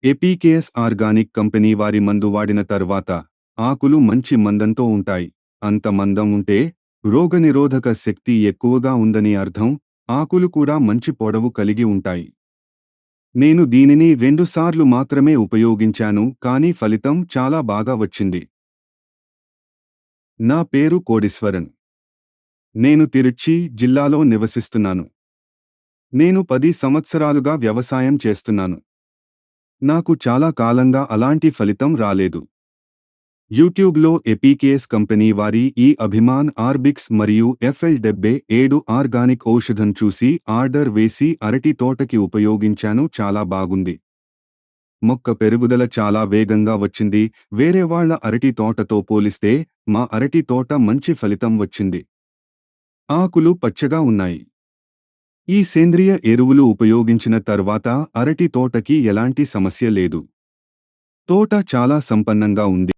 ఎపికేఎస్ organic company వారి మందు వాడిన తర్వాత ఆకులు మంచి మందంతో ఉంటాయి. అంత మందం ఉంటే రోగనిరోధక శక్తి ఎక్కువగా ఉందని అర్థం. ఆకులు కూడా మంచి పొడవు కలిగి ఉంటాయి. నేను దీనిని 2 సార్లు మాత్రమే ఉపయోగించాను, కానీ ఫలితం చాలా బాగా వచ్చింది. నా పేరు కోడీశ్వరన్. నేను తిరుచి జిల్లాలో నివసిస్తున్నాను. నేను 10 సంవత్సరాలుగా వ్యవసాయం చేస్తున్నాను. నాకు చాలా కాలంగా అలాంటి ఫలితం రాలేదు. యూట్యూబ్లో ఎపికేఎస్ కంపెనీ వారి ఈ అభిమాన్ ఆర్బిక్స్ మరియు FL77 ఆర్గానిక్ ఔషధం చూసి ఆర్డర్ వేసి అరటి తోటకి ఉపయోగించాను. చాలా బాగుంది. మొక్క పెరుగుదల చాలా వేగంగా వచ్చింది. వేరే వాళ్ళ అరటి తోటతో పోలిస్తే మా అరటి తోట మంచి ఫలితం వచ్చింది. ఆకులు పచ్చగా ఉన్నాయి. ఈ సేంద్రియ ఎరువులు ఉపయోగించిన తర్వాత అరటి తోటకి ఎలాంటి సమస్య లేదు. తోట చాలా సంపన్నంగా ఉంది.